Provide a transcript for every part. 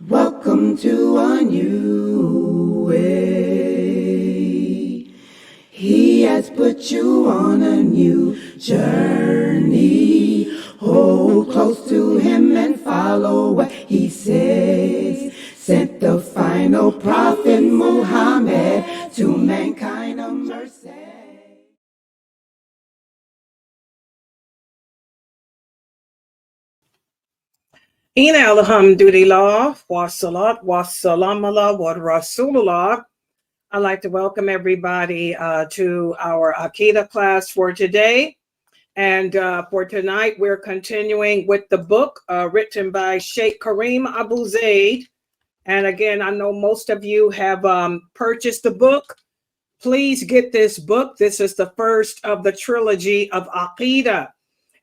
Welcome to a new way. He has put you on a new journey. Hold close to him and follow what he says. Sent the final prophet Muhammad to mankind a mercy. Ina alhamdulillah, wa salat, wa salam ala, wa rasulullah. I'd like to welcome everybody to our Aqeedah class for today. And for tonight, we're continuing with the book written by Sheikh Kareem Abu Zaid. And again, I know most of you have purchased the book. Please get this book. This is the first of the trilogy of Aqeedah.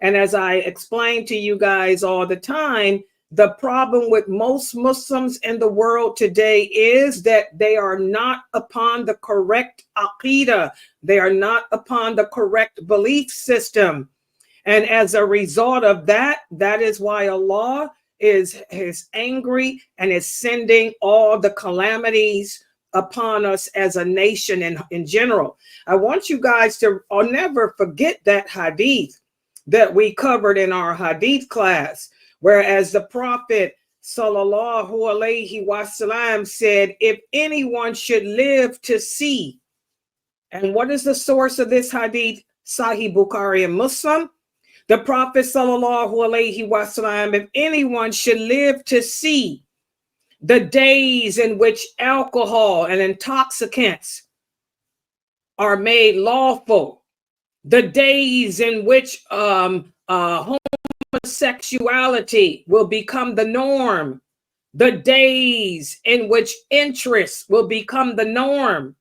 And as I explain to you guys all the time, the problem with most Muslims in the world today is that they are not upon the correct Aqeedah. They are not upon the correct belief system. And as a result of that, that is why Allah is angry and is sending all the calamities upon us as a nation and in general. I want you guys to never forget that hadith that we covered in our hadith class, whereas the Prophet sallallahu alaihi wasallam said, if anyone should live to see, and what is the source of this hadith? Sahih Bukhari and Muslim. The Prophet sallallahu alaihi wasallam, if anyone should live to see the days in which alcohol and intoxicants are made lawful, the days in which homosexuality will become the norm, the days in which interest will become the norm,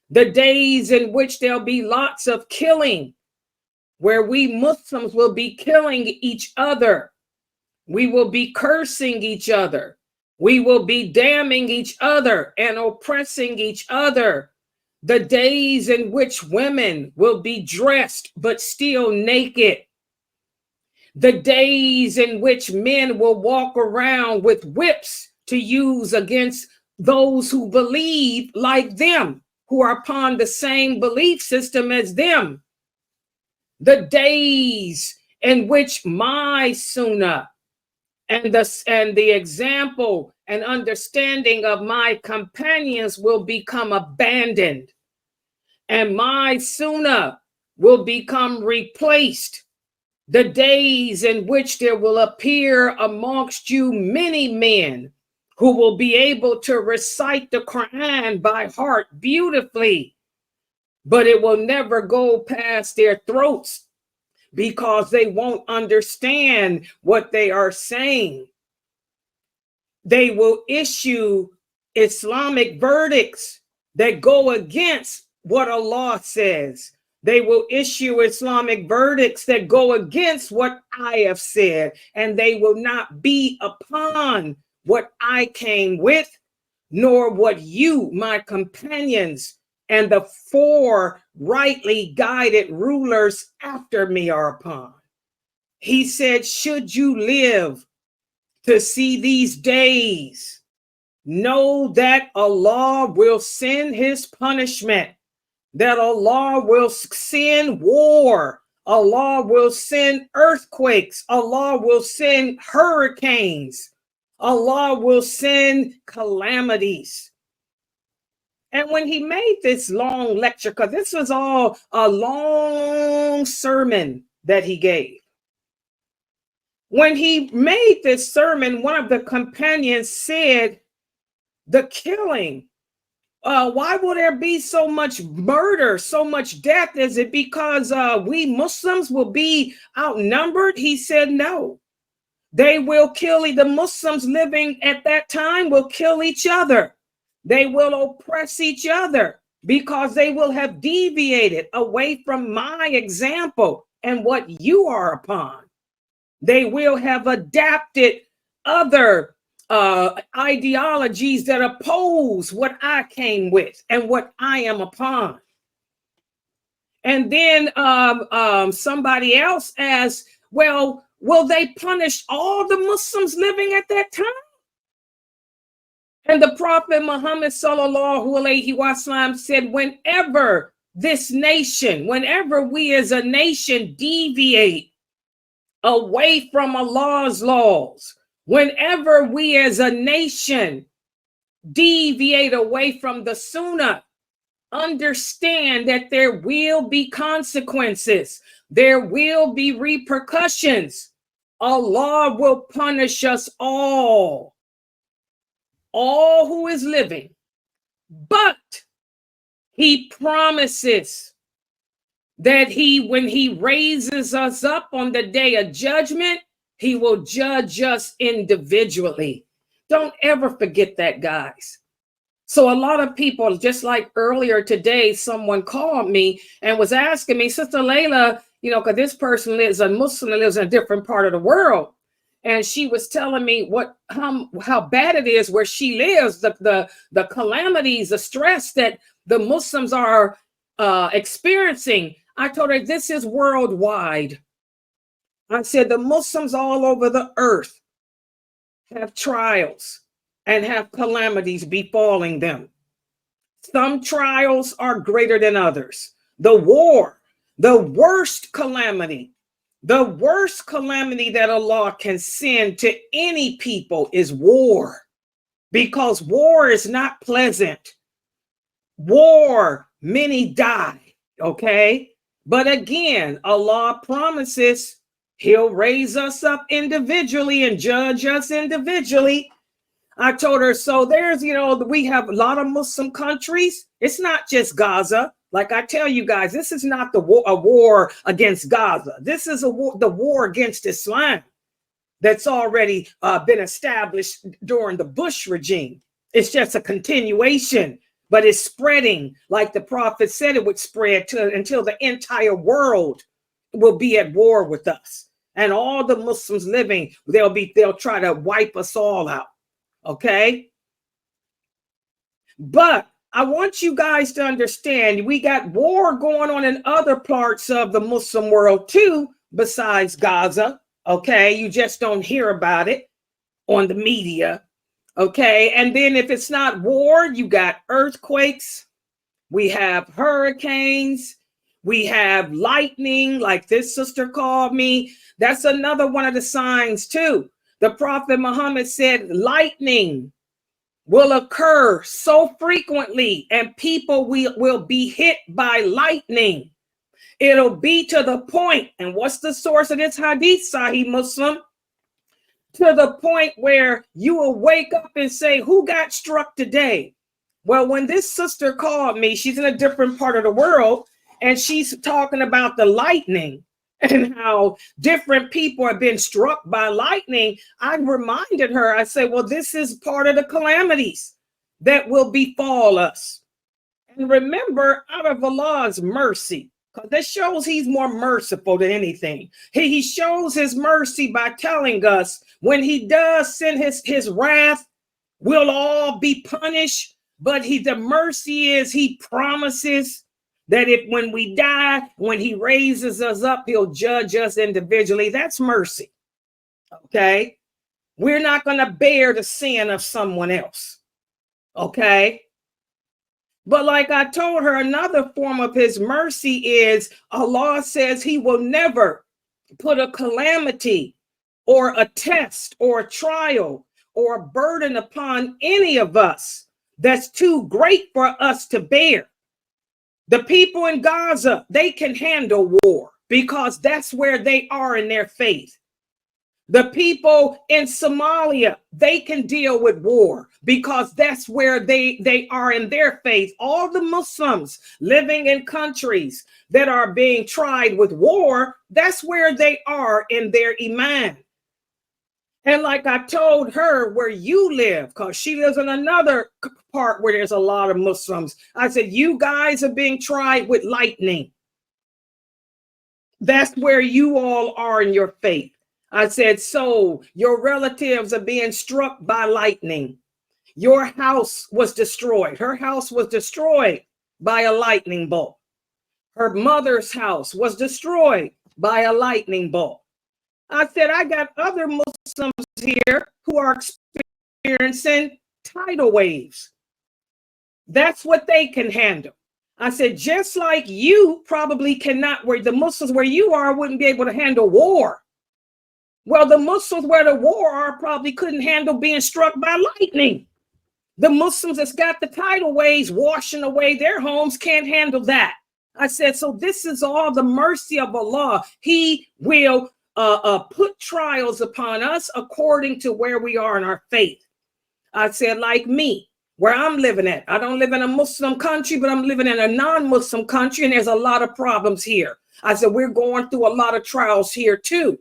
the days in which there'll be lots of killing, where we Muslims will be killing each other, we will be cursing each other, we will be damning each other and oppressing each other, the days in which women will be dressed but still naked, the days in which men will walk around with whips to use against those who believe like them, who are upon the same belief system as them, the days in which my sunnah and the example and understanding of my companions will become abandoned, and my sunnah will become replaced, the days in which there will appear amongst you many men who will be able to recite the Quran by heart beautifully, but it will never go past their throats because they won't understand what they are saying. They will issue Islamic verdicts that go against what Allah says. They will issue Islamic verdicts that go against what I have said, and they will not be upon what I came with, nor what you, my companions, and the four rightly guided rulers after me are upon. He said, should you live to see these days, know that Allah will send his punishment, that Allah will send war, Allah will send earthquakes, Allah will send hurricanes, Allah will send calamities. And when he made this long lecture, because this was all a long sermon that he gave, when he made this sermon, one of the companions said, the killing, why will there be so much murder, so much death? Is it because we Muslims will be outnumbered? He said, no. They will kill, the Muslims living at that time will kill each other. They will oppress each other because they will have deviated away from my example and what you are upon. They will have adapted other ideologies that oppose what I came with and what I am upon. And then somebody else asked, well, will they punish all the Muslims living at that time? And the Prophet Muhammad sallallahu alaihi wasallam said, whenever this nation, whenever we as a nation deviate away from Allah's laws, whenever we as a nation deviate away from the Sunnah, understand that there will be consequences. There will be repercussions. Allah will punish us all who is living. But he promises that when he raises us up on the day of judgment, he will judge us individually. Don't ever forget that, guys. So a lot of people, just like earlier today, someone called me and was asking me, Sister Laila, because this person lives, a Muslim that lives in a different part of the world. And she was telling me how bad it is where she lives, the calamities, the stress that the Muslims are experiencing. I told her this is worldwide. I said the Muslims all over the earth have trials and have calamities befalling them. Some trials are greater than others. The war, the worst calamity that Allah can send to any people is war, because war is not pleasant. War, many die, okay? But again, Allah promises he'll raise us up individually and judge us individually. I told her, so there's, we have a lot of Muslim countries. It's not just Gaza. Like I tell you guys, this is not a war against Gaza. This is the war against Islam that's already been established during the Bush regime. It's just a continuation, but it's spreading like the prophet said it would spread until the entire world will be at war with us. And all the Muslims living, they'll try to wipe us all out. Okay. But I want you guys to understand we got war going on in other parts of the Muslim world too, besides Gaza. Okay. You just don't hear about it on the media. Okay. And then if it's not war, you got earthquakes. We have hurricanes. We have lightning, like this sister called me. That's another one of the signs too. The Prophet Muhammad said lightning will occur so frequently and people will be hit by lightning. It'll be to the point, and what's the source of this hadith, Sahih Muslim? To the point where you will wake up and say, who got struck today? Well, when this sister called me, she's in a different part of the world, and she's talking about the lightning and how different people have been struck by lightning. I reminded her, I said, well, this is part of the calamities that will befall us. And remember, out of Allah's mercy, because that shows he's more merciful than anything. He shows his mercy by telling us when he does send his wrath, we'll all be punished. But the mercy is he promises that when we die, when he raises us up, he'll judge us individually. That's mercy. Okay. We're not going to bear the sin of someone else. Okay. But like I told her, another form of his mercy is Allah says he will never put a calamity or a test or a trial or a burden upon any of us that's too great for us to bear. The people in Gaza, they can handle war because that's where they are in their faith. The people in Somalia, they can deal with war because that's where they are in their faith. All the Muslims living in countries that are being tried with war, that's where they are in their iman. And like I told her, where you live, because she lives in another part where there's a lot of Muslims, I said, you guys are being tried with lightning. That's where you all are in your faith. I said, so your relatives are being struck by lightning. Your house was destroyed. Her house was destroyed by a lightning bolt. Her mother's house was destroyed by a lightning bolt. I said, I got other Muslims here who are experiencing tidal waves. That's what they can handle. I said, just like you probably cannot, where the Muslims where you are wouldn't be able to handle war. Well, the Muslims where the war are probably couldn't handle being struck by lightning. The Muslims that's got the tidal waves washing away their homes can't handle that. I said, so this is all the mercy of Allah. He will put trials upon us according to where we are in our faith. I said, like me, where I'm living at. I don't live in a Muslim country, but I'm living in a non-Muslim country, and there's a lot of problems here. I said, we're going through a lot of trials here too.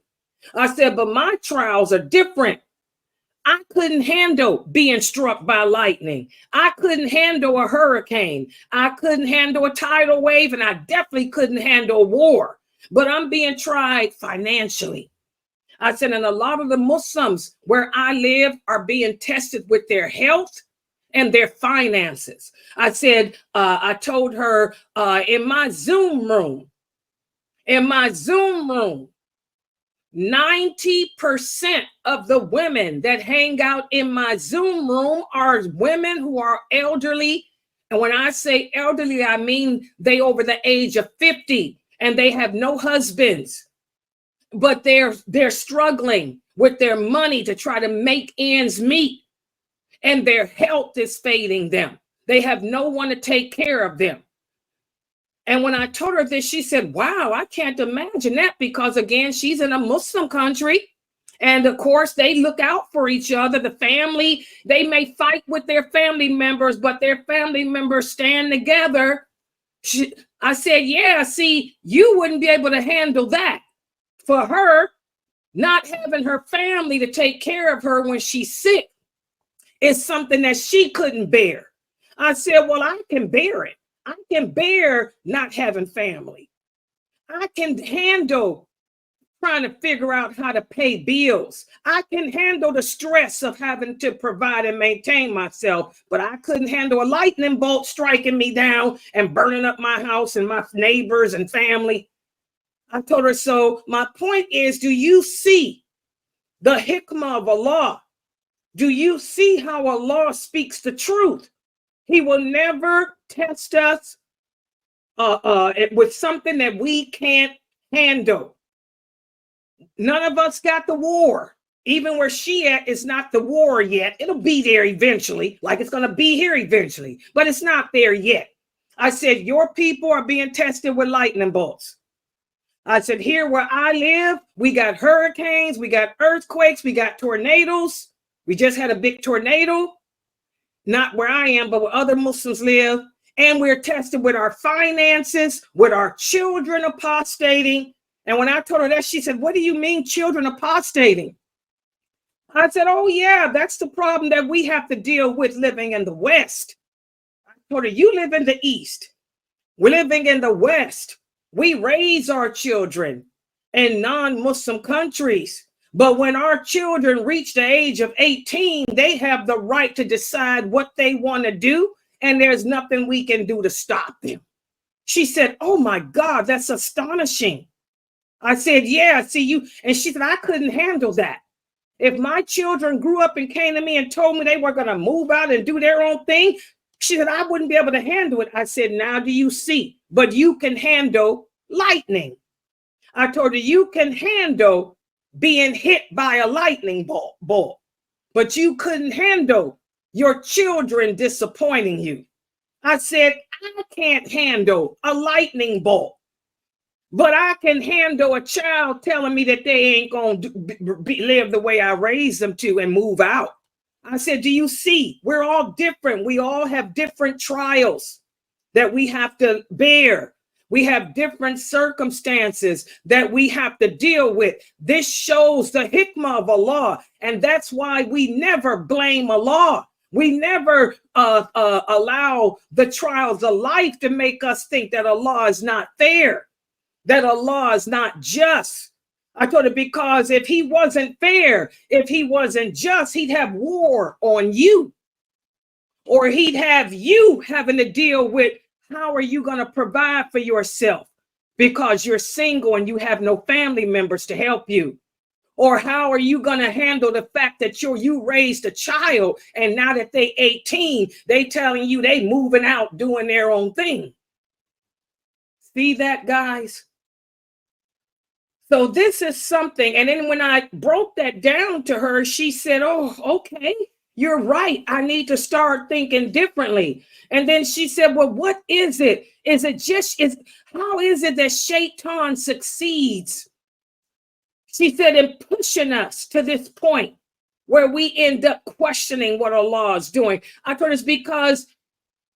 I said, but my trials are different. I couldn't handle being struck by lightning. I couldn't handle a hurricane. I couldn't handle a tidal wave, and I definitely couldn't handle war. But I'm being tried financially. I said, and a lot of the Muslims where I live are being tested with their health and their finances. I said, I told her in my Zoom room, 90% of the women that hang out in my Zoom room are women who are elderly. And when I say elderly, I mean they over the age of 50 and they have no husbands, but they're struggling with their money to try to make ends meet, and their health is failing them. They have no one to take care of them. And when I told her this, she said, wow, I can't imagine that, because again, she's in a Muslim country. And of course, they look out for each other. The family, they may fight with their family members, but their family members stand together. I said, yeah, see, you wouldn't be able to handle that. For her, not having her family to take care of her when she's sick is something that she couldn't bear. I said, well, I can bear it. I can bear not having family. I can handle trying to figure out how to pay bills. I can handle the stress of having to provide and maintain myself, but I couldn't handle a lightning bolt striking me down and burning up my house and my neighbors and family. I told her, so my point is, do you see the hikmah of Allah? Do you see how Allah speaks the truth? He will never test us with something that we can't handle. None of us got the war. Even where she at is not the war yet. It'll be there eventually, like it's going to be here eventually, but it's not there yet. I said, your people are being tested with lightning bolts. I said, here where I live, we got hurricanes, we got earthquakes, we got tornadoes. We just had a big tornado. Not where I am, but where other Muslims live. And we're tested with our finances, with our children apostating. And when I told her that, she said, what do you mean children apostating? I said, oh yeah, that's the problem that we have to deal with living in the West. I told her, you live in the East. We're living in the West. We raise our children in non-Muslim countries. But when our children reach the age of 18, they have the right to decide what they want to do, and there's nothing we can do to stop them. She said, oh my God, that's astonishing. I said, yeah, see you. And she said, I couldn't handle that. If my children grew up and came to me and told me they were going to move out and do their own thing, she said, I wouldn't be able to handle it. I said, now do you see? But you can handle lightning. I told her, you can handle being hit by a lightning bolt, but you couldn't handle your children disappointing you. I said, I can't handle a lightning bolt, but I can handle a child telling me that they ain't going to live the way I raised them to and move out. I said, do you see? We're all different. We all have different trials that we have to bear. We have different circumstances that we have to deal with. This shows the hikmah of Allah. And that's why we never blame Allah. We never allow the trials of life to make us think that Allah is not fair, that Allah is not just. I told her, because if he wasn't fair, if he wasn't just, he'd have war on you, or he'd have you having to deal with, how are you going to provide for yourself because you're single and you have no family members to help you? Or how are you going to handle the fact that you raised a child and now that they 18, they telling you they moving out doing their own thing? See that, guys? So this is something. And then when I broke that down to her, she said, oh, okay, you're right. I need to start thinking differently. And then she said, well, what is it? Is it just, how is it that Shaitan succeeds? She said, in pushing us to this point where we end up questioning what Allah is doing. I told her it's because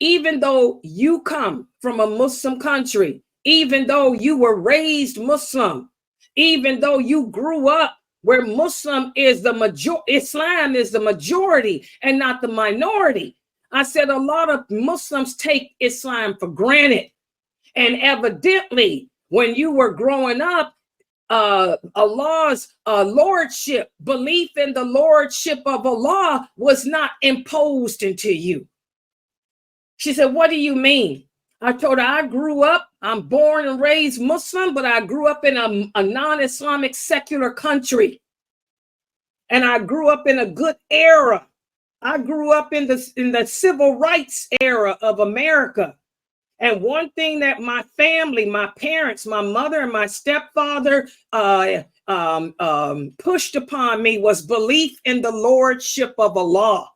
even though you come from a Muslim country, even though you were raised Muslim, even though you grew up where Islam is the majority and not the minority. I said a lot of Muslims take Islam for granted. And evidently, when you were growing up, Allah's lordship, belief in the lordship of Allah was not imposed into you. She said, what do you mean? I told her I grew up, I'm born and raised Muslim, but I grew up in a non-Islamic secular country. And I grew up in a good era. I grew up in the civil rights era of America. And one thing that my family, my parents, my mother and my stepfather pushed upon me was belief in the lordship of Allah.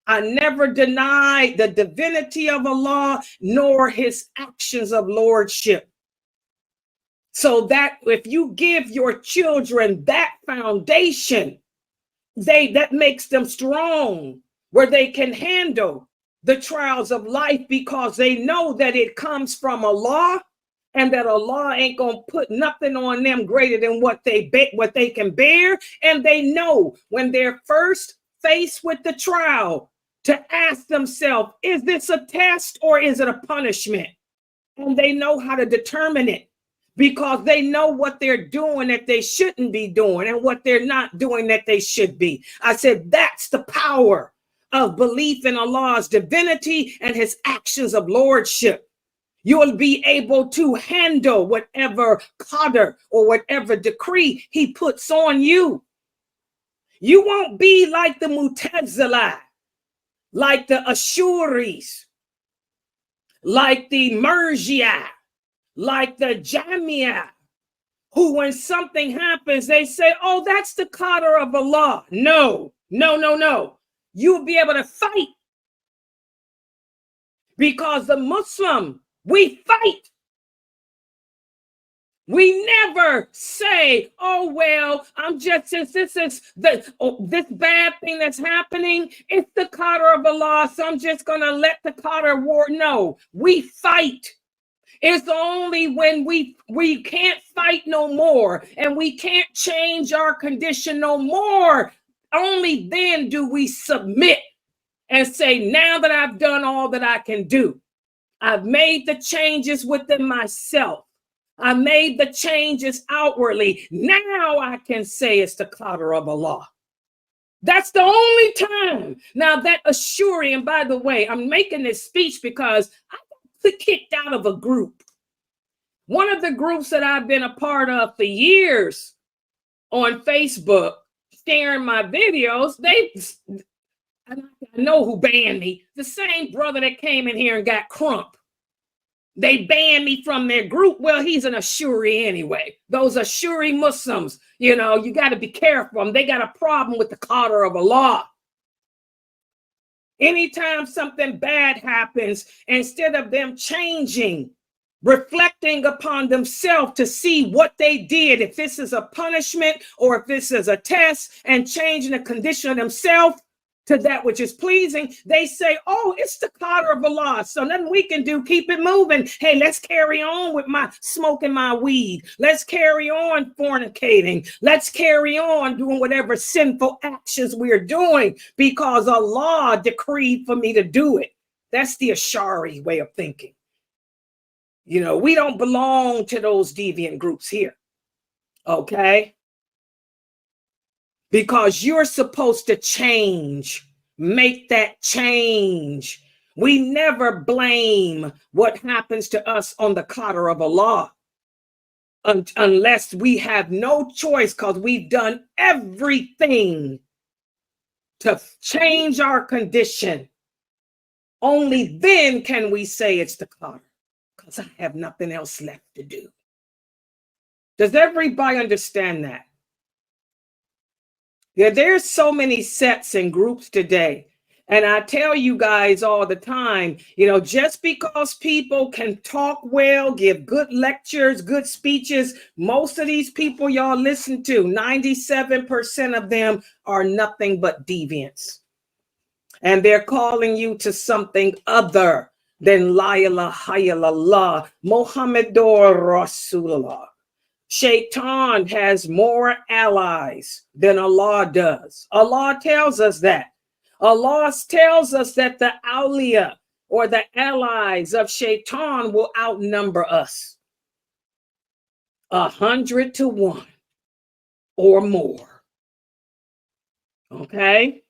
I never denied the divinity of Allah nor his actions of lordship. So that if you give your children that foundation, that makes them strong, where they can handle the trials of life because they know that it comes from Allah and that Allah ain't gonna put nothing on them greater than what they can bear. And they know when they're first faced with the trial to ask themselves, is this a test or is it a punishment? And they know how to determine it because they know what they're doing that they shouldn't be doing and what they're not doing that they should be. I said, that's the power of belief in Allah's divinity and his actions of lordship. You'll be able to handle whatever qadr or whatever decree he puts on you. You won't be like the Mu'tazila, like the Ashuris, like the Murji'ah, like the Jamia, who when something happens, they say, oh, that's the qadr of Allah. No. You'll be able to fight because the Muslim, we fight. We never say, oh, well, since this is this bad thing that's happening, it's the qadr of Allah, so I'm just going to let the qadr war. No, we fight. It's only when we can't fight no more and we can't change our condition no more, only then do we submit and say, now that I've done all that I can do, I've made the changes within myself. I made the changes outwardly. Now I can say it's the qadr of Allah. That's the only time. Now that assuring, and by the way, I'm making this speech because I got kicked out of a group. One of the groups that I've been a part of for years on Facebook, sharing my videos, I know who banned me. The same brother that came in here and got crump. They banned me from their group. Well, he's an Ashuri anyway. Those Ashuri Muslims, you got to be careful. They got a problem with the qadr of Allah. Anytime something bad happens, instead of them changing, reflecting upon themselves to see what they did, if this is a punishment or if this is a test, and changing the condition of themselves to that which is pleasing, they say, oh, it's the qadr of Allah, so nothing we can do, keep it moving. Hey, let's carry on with my smoking my weed. Let's carry on fornicating. Let's carry on doing whatever sinful actions we're doing because Allah decreed for me to do it. That's the Ash'ari way of thinking. We don't belong to those deviant groups here, okay? Because you're supposed to change, make that change. We never blame what happens to us on the qadr of Allah. unless we have no choice, because we've done everything to change our condition. Only then can we say it's the Qadr, because I have nothing else left to do. Does everybody understand that? Yeah, there's so many sets and groups today. And I tell you guys all the time, just because people can talk well, give good lectures, good speeches, most of these people y'all listen to, 97% of them are nothing but deviants. And they're calling you to something other than La ilaha illallah, Muhammadur Rasulullah. Shaitan has more allies than Allah does. Allah tells us that. Allah tells us that the awliya, or the allies of Shaitan, will outnumber us 100 to 1 or more. Okay?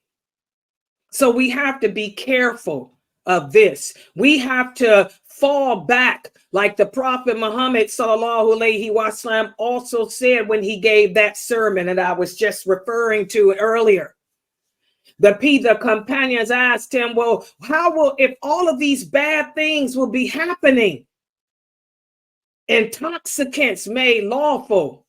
So we have to be careful of this. We have to fall back, like the Prophet Muhammad sallallahu alaihi wasallam also said when he gave that sermon that I was just referring to earlier. The companions asked him, well, if all of these bad things will be happening, intoxicants made lawful,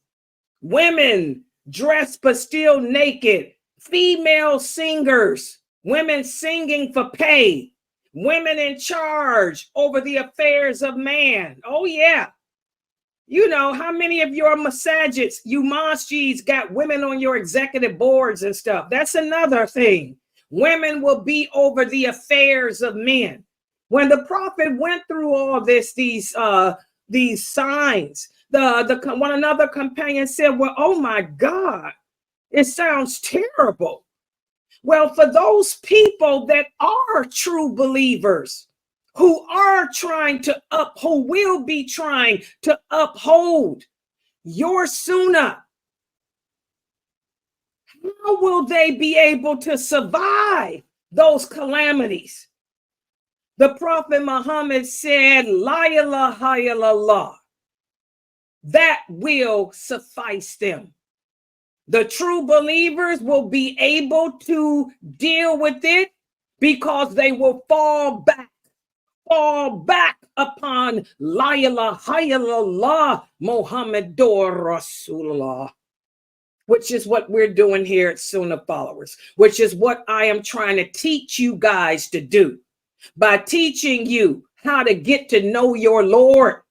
women dressed but still naked, female singers, women singing for pay, women in charge over the affairs of man. Oh, yeah. How many of your masajids, you masjids, got women on your executive boards and stuff? That's another thing. Women will be over the affairs of men. When the Prophet went through all this, these signs, one another companion said, well, oh my God, it sounds terrible. Well, for those people that are true believers, who will be trying to uphold your sunnah, how will they be able to survive those calamities? The Prophet Muhammad said, La ilaha illallah, that will suffice them. The true believers will be able to deal with it because they will fall back upon La ilaha illallah Muhammadur Rasulullah, which is what we're doing here at Sunnahfollowers, which is what I am trying to teach you guys to do, by teaching you how to get to know your Lord,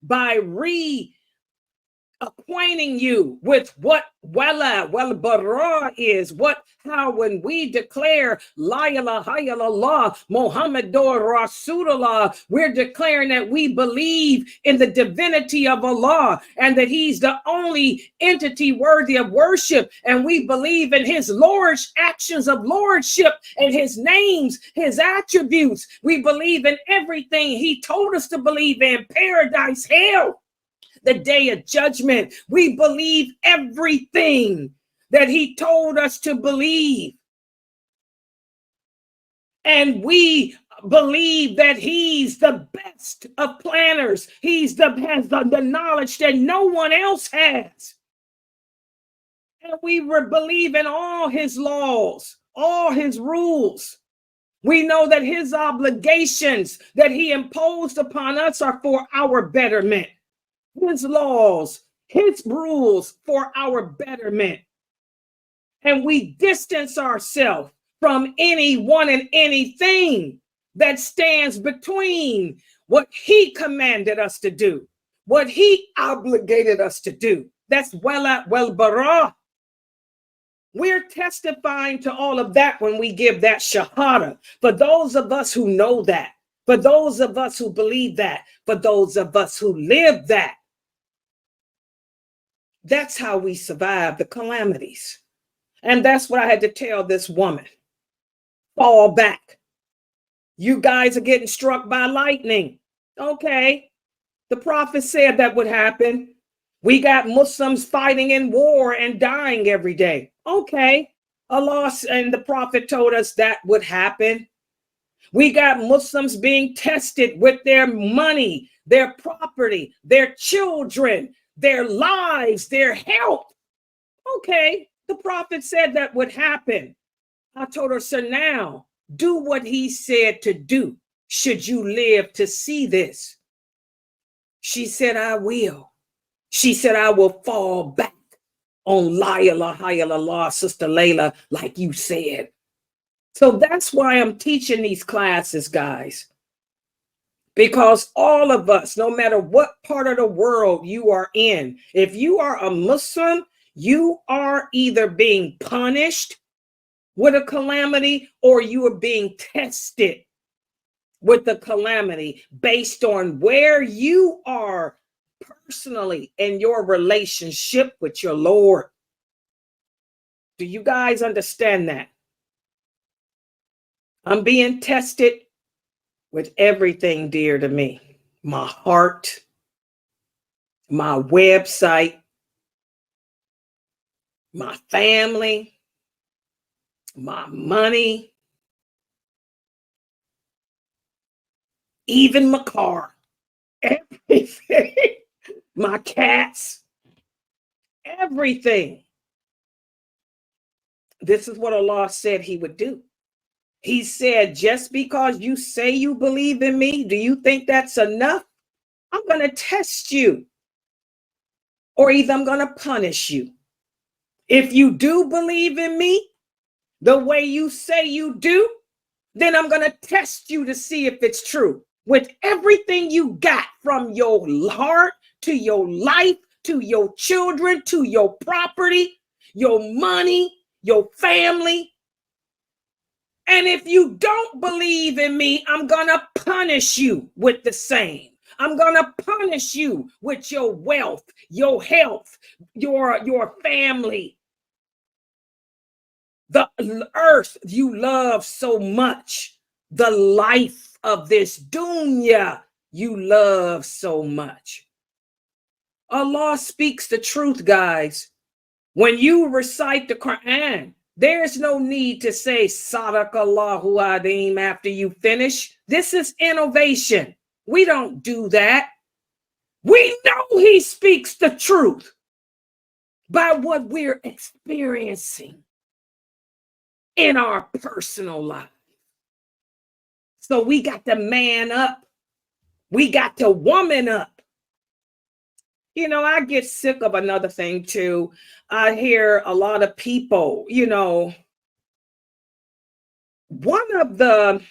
by acquainting you with what wala wal bara is, how when we declare La ilaha illallah Muhammadur Rasulullah, we're declaring that we believe in the divinity of Allah and that he's the only entity worthy of worship, and we believe in his actions of lordship and his names, his attributes. We believe in everything he told us to believe in, paradise, hell, the day of judgment. We believe everything that he told us to believe. And we believe that he's the best of planners. Has the knowledge that no one else has. And we believe in all his laws, all his rules. We know that his obligations that he imposed upon us are for our betterment. His laws, his rules for our betterment. And we distance ourselves from anyone and anything that stands between what he commanded us to do, what he obligated us to do. That's wala wal bara. We're testifying to all of that when we give that shahada. For those of us who know that, for those of us who believe that, for those of us who live that, that's how we survive the calamities. And that's what I had to tell this woman. Fall back. You guys are getting struck by lightning. Okay. The Prophet said that would happen. We got Muslims fighting in war and dying every day. Okay. Allah and the Prophet told us that would happen. We got Muslims being tested with their money, their property, their children, their lives, their health. Okay, the prophet said that would happen. I told her, so now do what he said to do should you live to see this. She said, I will. She said, I will fall back on La ilaha illallah, Sister Laila, like you said. So that's why I'm teaching these classes, guys. Because all of us, no matter what part of the world you are in, if you are a Muslim, you are either being punished with a calamity or you are being tested with the calamity based on where you are personally in your relationship with your Lord. Do you guys understand that? I'm being tested with everything dear to me. My heart, my website, my family, my money, even my car, everything, my cats, everything. This is what Allah said he would do. He said, just because you say you believe in me, do you think that's enough? I'm going to test you, or either I'm going to punish you. If you do believe in me the way you say you do, then I'm going to test you to see if it's true. With everything you got, from your heart to your life, to your children, to your property, your money, your family. And if you don't believe in me, I'm going to punish you with the same. I'm going to punish you with your wealth, your health, your family. The earth you love so much, the life of this dunya you love so much. Allah speaks the truth, guys. When you recite the Quran, there's no need to say Sadaqallahu Adim after you finish. This is innovation. We don't do that. We know he speaks the truth by what we're experiencing in our personal life. So we got to man up. We got to woman up. You know, I get sick of another thing too. I hear a lot of people, you know, one of the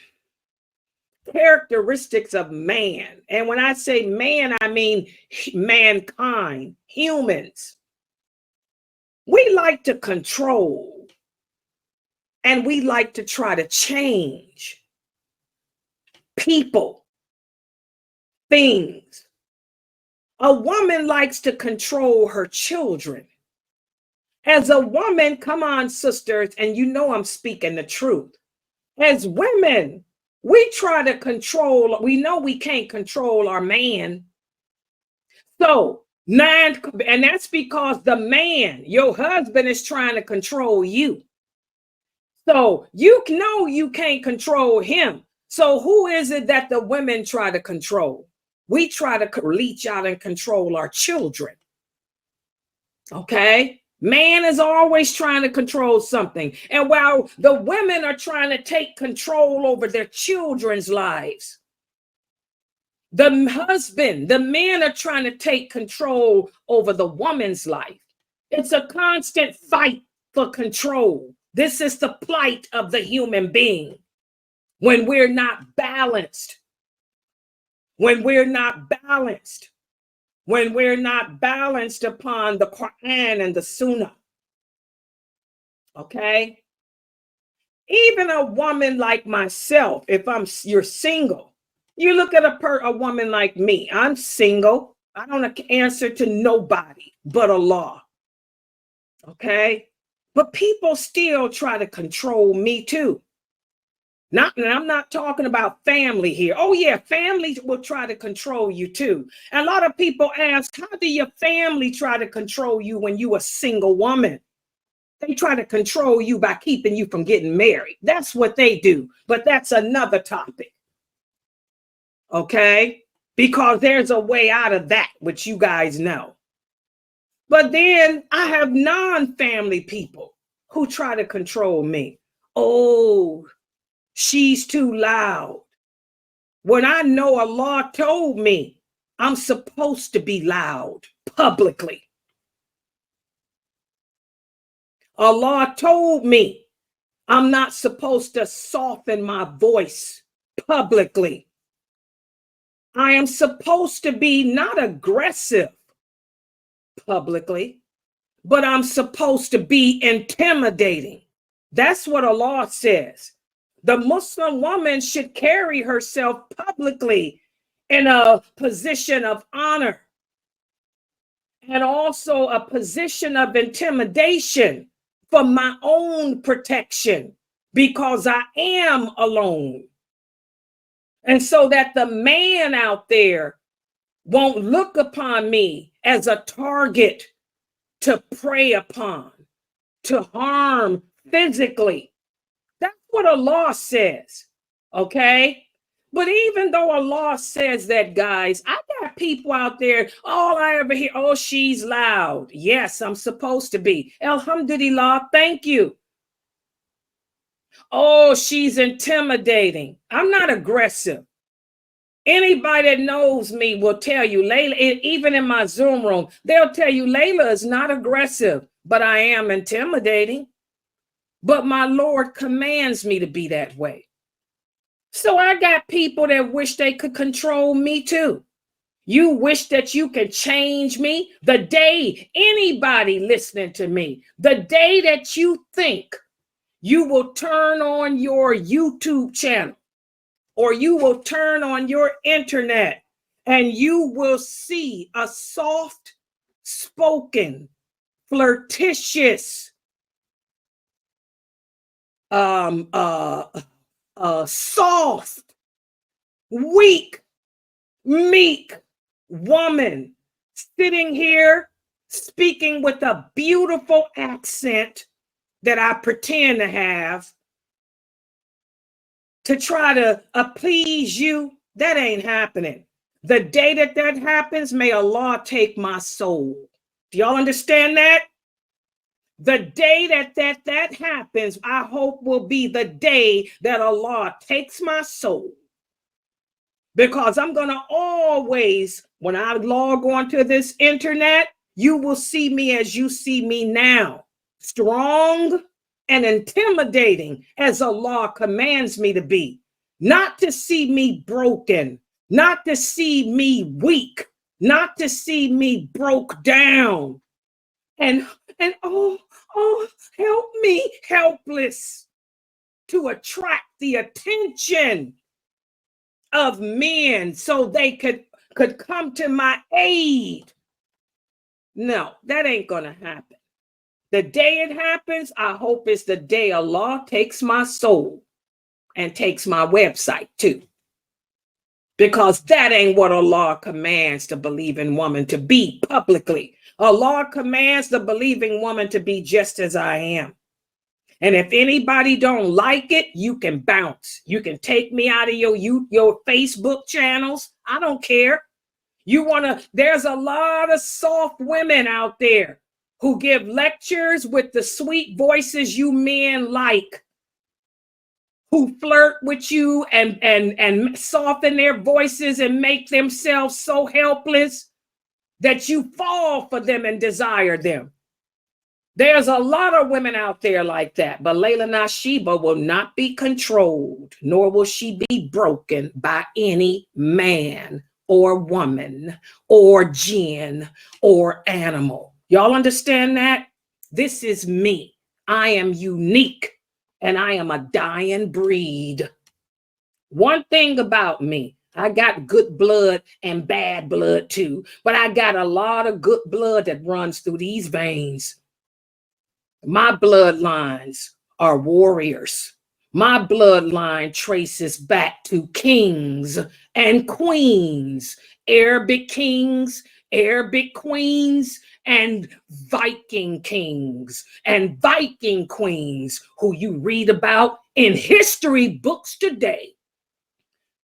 characteristics of man, and when I say man, I mean mankind, humans. We like to control and we like to try to change people, things. A woman likes to control her children. As a woman, come on, sisters, and you know I'm speaking the truth. As women, we try to control, we know we can't control our man. So, and that's because the man, your husband, is trying to control you. So, you know you can't control him. So, who is it that the women try to control? We try to reach out and control our children. Okay? Man is always trying to control something. And while the women are trying to take control over their children's lives, the husband, the men are trying to take control over the woman's life. It's a constant fight for control. This is the plight of the human being when we're not balanced. When we're not balanced. When we're not balanced upon the Quran and the Sunnah. Okay? Even a woman like myself, if you're single, you look at a woman like me, I'm single. I don't answer to nobody but Allah. Okay? But people still try to control me too. I'm not talking about family here. Oh yeah, family will try to control you too. And a lot of people ask, how do your family try to control you when you're a single woman? They try to control you by keeping you from getting married. That's what they do. But that's another topic. Okay? Because there's a way out of that, which you guys know. But then I have non-family people who try to control me. Oh, she's too loud. When I know Allah told me I'm supposed to be loud publicly. Allah told me I'm not supposed to soften my voice publicly. I am supposed to be not aggressive publicly, but I'm supposed to be intimidating. That's what Allah says. The Muslim woman should carry herself publicly in a position of honor and also a position of intimidation for my own protection, because I am alone. And so that the man out there won't look upon me as a target to prey upon, to harm physically. That's what Allah says, okay? But even though Allah says that, guys, I got people out there, all I ever hear, oh, she's loud. Yes, I'm supposed to be. Alhamdulillah, thank you. Oh, she's intimidating. I'm not aggressive. Anybody that knows me will tell you, Layla, even in my Zoom room, they'll tell you Layla is not aggressive, but I am intimidating. But my Lord commands me to be that way. So I got people that wish they could control me too. You wish that you could change me. The day anybody listening to me, the day that you think you will turn on your YouTube channel or you will turn on your internet and you will see a soft-spoken, flirtatious, soft, weak, meek woman sitting here speaking with a beautiful accent that I pretend to have to try to appease you. That ain't happening. The day that that happens, may Allah take my soul. Do y'all understand that? The day that happens, I hope will be the day that Allah takes my soul. Because I'm going to always, when I log on to this internet, you will see me as you see me now. Strong and intimidating as Allah commands me to be. Not to see me broken, not to see me weak, not to see me broke down. And oh, help me, helpless, to attract the attention of men so they could come to my aid. No, that ain't gonna happen. The day it happens, I hope it's the day Allah takes my soul and takes my website too. Because that ain't what Allah commands the believing woman to be publicly. Allah commands the believing woman to be just as I am. And if anybody don't like it, you can bounce. You can take me out of your Facebook channels. I don't care. There's a lot of soft women out there who give lectures with the sweet voices you men like, who flirt with you and soften their voices and make themselves so helpless that you fall for them and desire them. There's a lot of women out there like that, but Laila Nasheeba will not be controlled, nor will she be broken by any man or woman or jinn or animal. Y'all understand that? This is me. I am unique and I am a dying breed. One thing about me, I got good blood and bad blood too, but I got a lot of good blood that runs through these veins. My bloodlines are warriors. My bloodline traces back to kings and queens, Arabic kings, Arabic queens and Viking kings and Viking queens who you read about in history books today.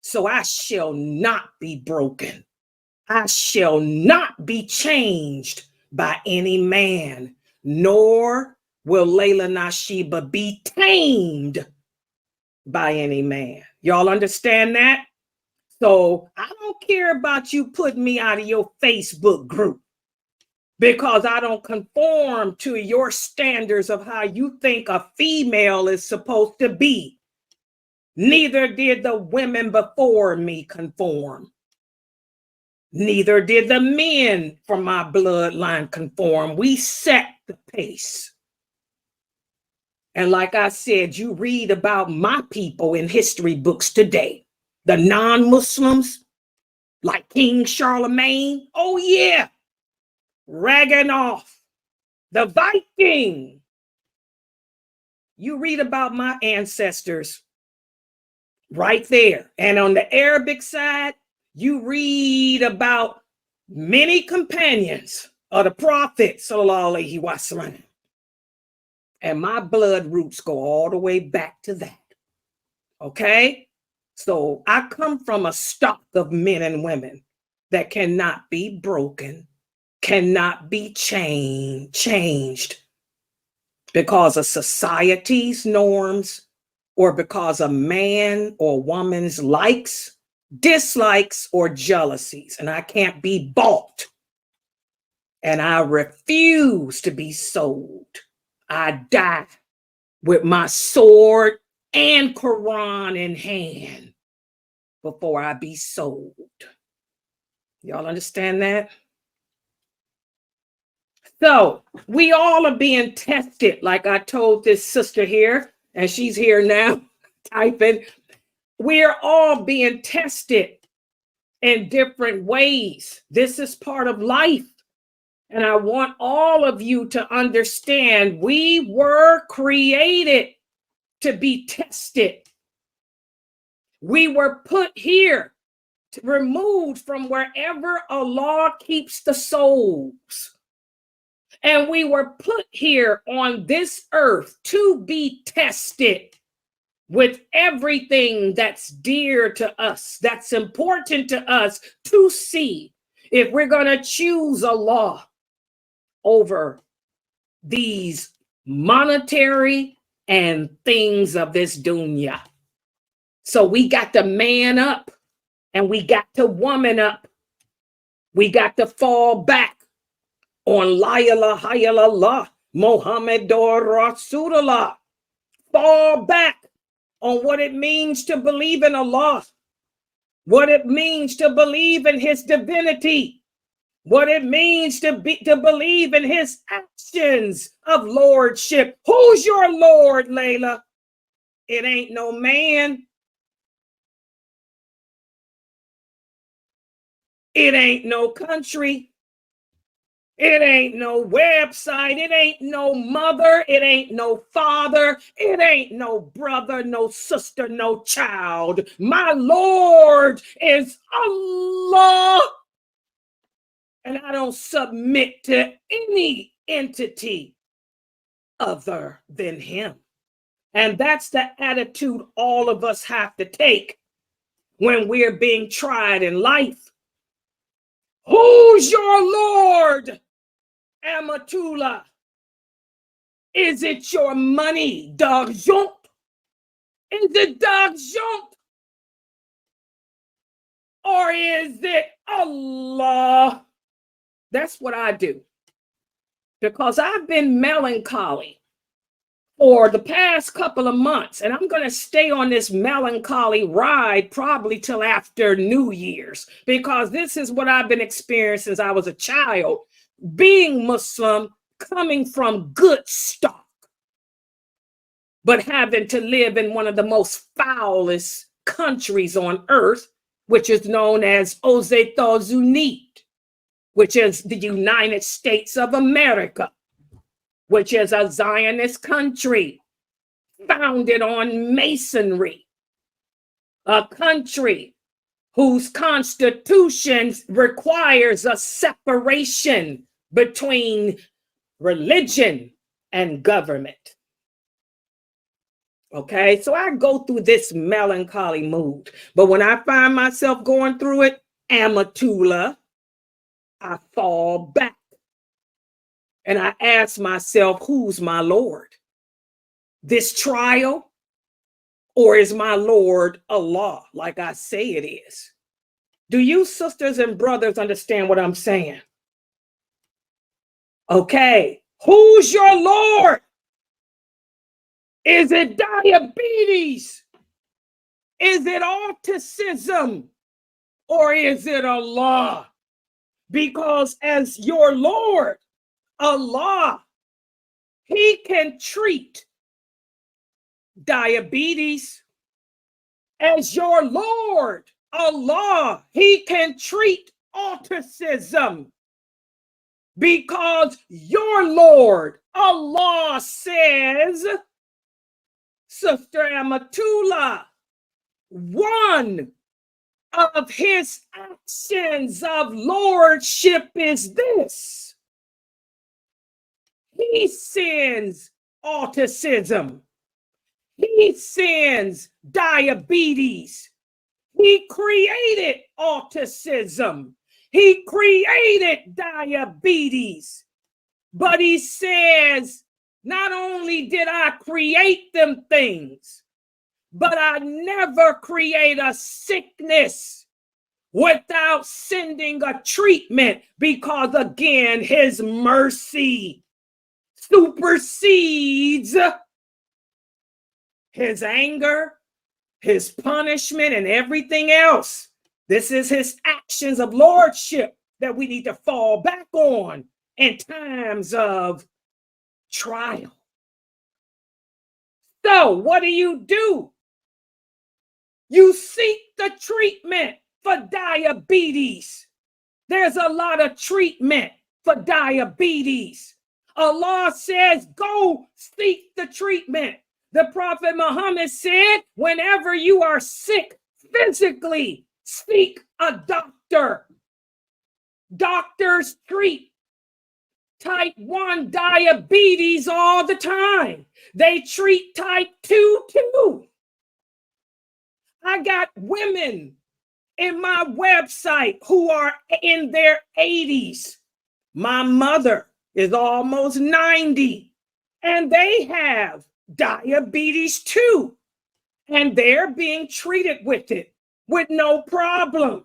So I shall not be broken. I shall not be changed by any man, nor will Laila Nasheeba be tamed by any man. Y'all understand that? So I don't care about you putting me out of your Facebook group because I don't conform to your standards of how you think a female is supposed to be. Neither did the women before me conform. Neither did the men from my bloodline conform. We set the pace. And like I said, you read about my people in history books today. The non-Muslims, like King Charlemagne. Oh yeah, ragging off. The Viking. You read about my ancestors right there. And on the Arabic side, you read about many companions of the Prophet, sallallahu alaihi wasallam. And my blood roots go all the way back to that. Okay? So I come from a stock of men and women that cannot be broken, cannot be changed because of society's norms or because of man or woman's likes, dislikes, or jealousies. And I can't be bought. And I refuse to be sold. I die with my sword and Quran in hand before I be sold. Y'all understand that? So we all are being tested, like I told this sister here, and she's here now typing. We are all being tested in different ways. This is part of life. And I want all of you to understand we were created to be tested. We were put here, removed from wherever Allah keeps the souls. And we were put here on this earth to be tested with everything that's dear to us, that's important to us to see if we're going to choose Allah over these monetary and things of this dunya. So we got to man up and we got to woman up. We got to fall back on La ilaha illallah, Muhammadur Rasulullah. Fall back on what it means to believe in Allah, what it means to believe in his divinity, what it means to believe in his actions of lordship. Who's your Lord, Layla? It ain't no man. It ain't no country. It ain't no website. It ain't no mother. It ain't no father. It ain't no brother, no sister, no child. My Lord is Allah. And I don't submit to any entity other than him. And that's the attitude all of us have to take when we're being tried in life. Who's your Lord? Amatullah. Is it your money, d'argent? Is it d'argent? Or is it Allah? That's what I do. Because I've been melancholy for the past couple of months, and I'm going to stay on this melancholy ride probably till after New Year's, because this is what I've been experiencing since I was a child, being Muslim, coming from good stock, but having to live in one of the most foulest countries on earth, which is known as aux États-Unis, which is the United States of America, which is a Zionist country founded on masonry, a country whose constitution requires a separation between religion and government. Okay, so I go through this melancholy mood, but when I find myself going through it, Amatullah, I fall back and I ask myself, who's my Lord? This trial, or is my Lord Allah, like I say it is? Do you sisters and brothers understand what I'm saying? Okay, who's your Lord? Is it diabetes? Is it autism? Or is it Allah? Because as your Lord, Allah, He can treat diabetes. As your Lord, Allah, He can treat autism. Because your Lord, Allah, says, Sister Amatullah, one of His actions of lordship is this: He sends autism, He sends diabetes. He created autism, He created diabetes. But He says, not only did I create them things, but I never create a sickness without sending a treatment, because again, His mercy supersedes His anger, His punishment, and everything else. This is His actions of lordship that we need to fall back on in times of trial. So what do? You seek the treatment for diabetes. There's a lot of treatment for diabetes. Allah says, go seek the treatment. The Prophet Muhammad said, whenever you are sick physically, seek a doctor. Doctors treat type 1 diabetes all the time. They treat type 2 too. I got women in my website who are in their 80s. My mother is almost 90, and they have diabetes too, and they're being treated with it with no problem.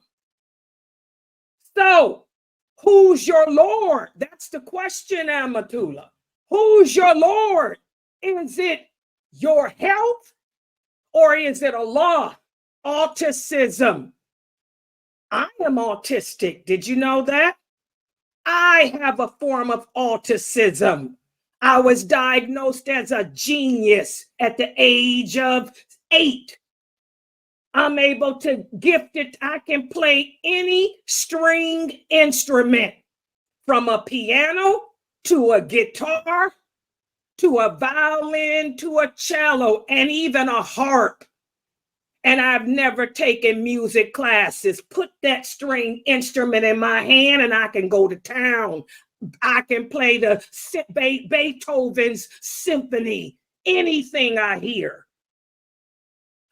So, who's your Lord? That's the question, Amatullah. Who's your Lord? Is it your health, or is it Allah? Autism. I am autistic. Did you know that? I have a form of autism. I was diagnosed as a genius at the age of 8. I'm able to gift it. I can play any string instrument, from a piano to a guitar to a violin to a cello and even a harp. And I've never taken music classes. Put that string instrument in my hand and I can go to town. I can play the Beethoven's symphony, anything I hear.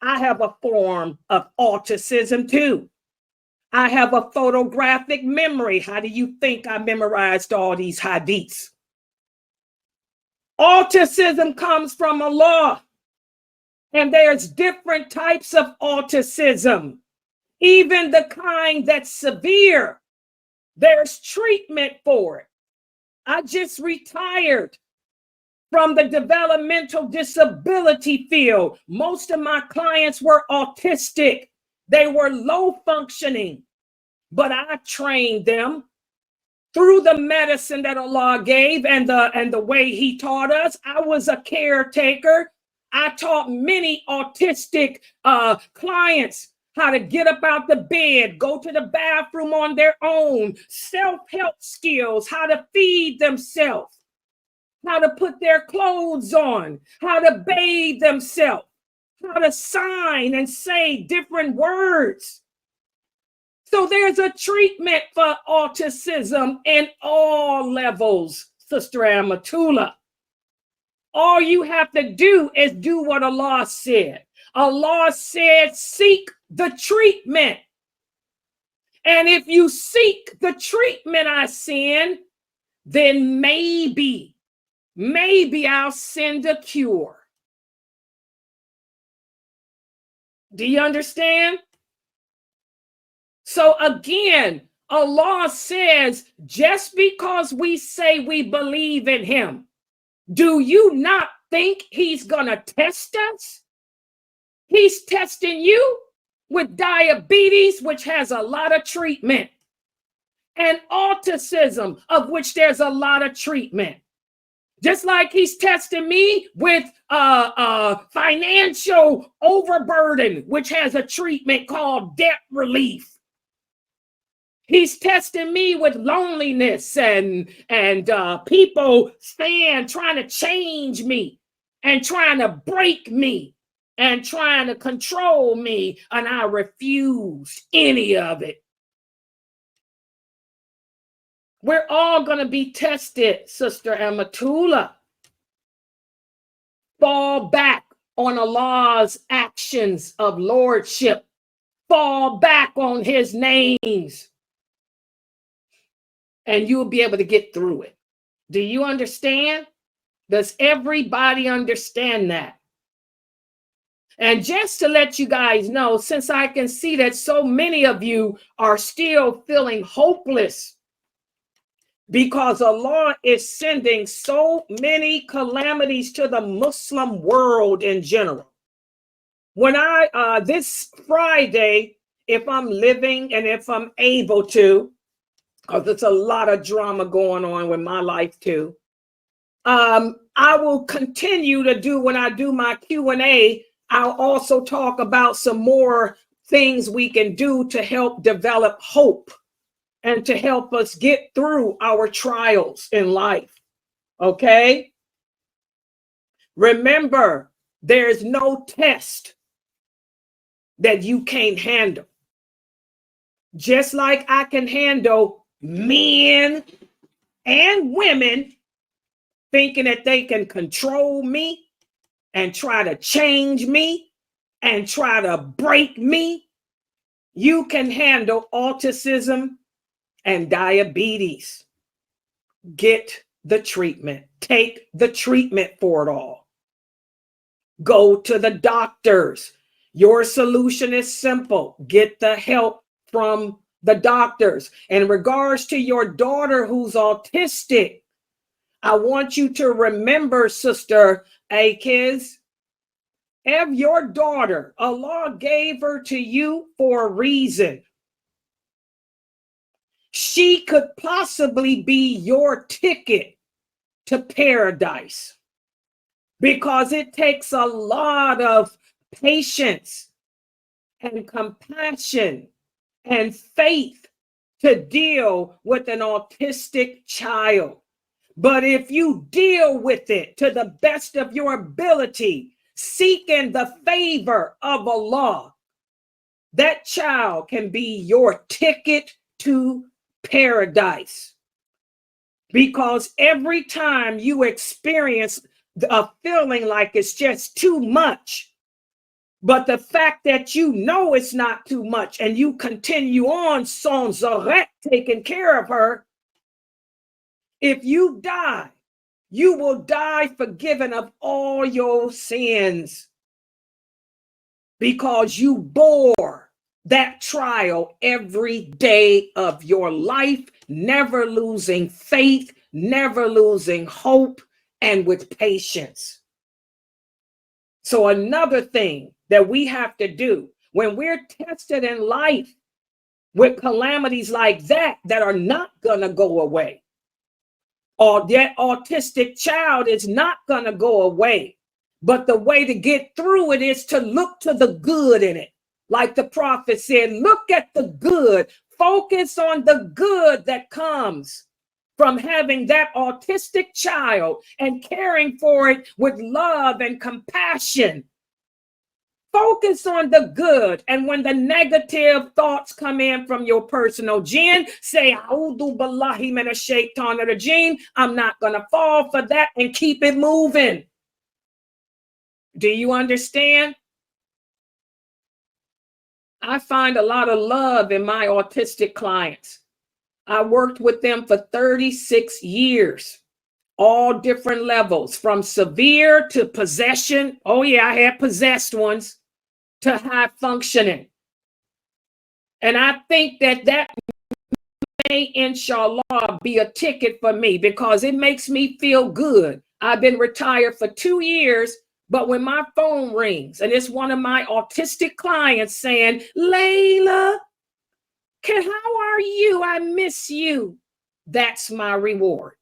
I have a form of autism too. I have a photographic memory. How do you think I memorized all these hadiths? Autism comes from Allah. And there's different types of autism. Even the kind that's severe, there's treatment for it. I just retired from the developmental disability field. Most of my clients were autistic. They were low functioning, but I trained them through the medicine that Allah gave and the way He taught us. I was a caretaker. I taught many autistic clients how to get up out the bed, go to the bathroom on their own, self-help skills, how to feed themselves, how to put their clothes on, how to bathe themselves, how to sign and say different words. So there's a treatment for autism in all levels, Sister Amatullah. All you have to do is do what Allah said. Allah said, seek the treatment. And if you seek the treatment I send, then maybe I'll send a cure. Do you understand? So again, Allah says, just because we say we believe in him, do you not think he's going to test us? He's testing you with diabetes, which has a lot of treatment, and autism, of which there's a lot of treatment. Just like he's testing me with financial overburden, which has a treatment called debt relief. He's testing me with loneliness and people trying to change me and trying to break me and trying to control me, and I refuse any of it. We're all going to be tested, Sister Amatullah. Fall back on Allah's actions of lordship. Fall back on his names. And you'll be able to get through it. Do you understand? Does everybody understand that? And just to let you guys know, since I can see that so many of you are still feeling hopeless because Allah is sending so many calamities to the Muslim world in general. When this Friday, if I'm living and if I'm able to, because there's a lot of drama going on with my life too, I will continue to do, when I do my Q&A, I'll also talk about some more things we can do to help develop hope and to help us get through our trials in life. Okay? Remember, there's no test that you can't handle. Just like I can handle men and women thinking that they can control me and try to change me and try to break me, you can handle autism and diabetes. Get the treatment. Take the treatment for it all. Go to the doctors. Your solution is simple. Get the help from the doctors. In regards to your daughter who's autistic, I want you to remember, Sister Akiz, if your daughter, Allah gave her to you for a reason. She could possibly be your ticket to paradise, because it takes a lot of patience and compassion and faith to deal with an autistic child. But if you deal with it to the best of your ability, seeking the favor of Allah, that child can be your ticket to paradise. Because every time you experience a feeling like it's just too much, but the fact that you know it's not too much and you continue on sans arrêt taking care of her, if you die, you will die forgiven of all your sins, because you bore that trial every day of your life, never losing faith, never losing hope, and with patience. So another thing that we have to do when we're tested in life with calamities like that are not going to go away, or that autistic child is not going to go away, but the way to get through it is to look to the good in it. Like the prophet said, look at the good, focus on the good that comes from having that autistic child and caring for it with love and compassion. Focus on the good. And when the negative thoughts come in from your personal jinn, say, A'udhu billahi minash shaitanir rajim. I'm not going to fall for that, and keep it moving. Do you understand? I find a lot of love in my autistic clients. I worked with them for 36 years, all different levels, from severe to possession. Oh yeah, I had possessed ones, to high functioning. And I think that may, inshallah, be a ticket for me, because it makes me feel good. I've been retired for 2 years, but when my phone rings and it's one of my autistic clients saying, Layla, how are you? I miss you. That's my reward.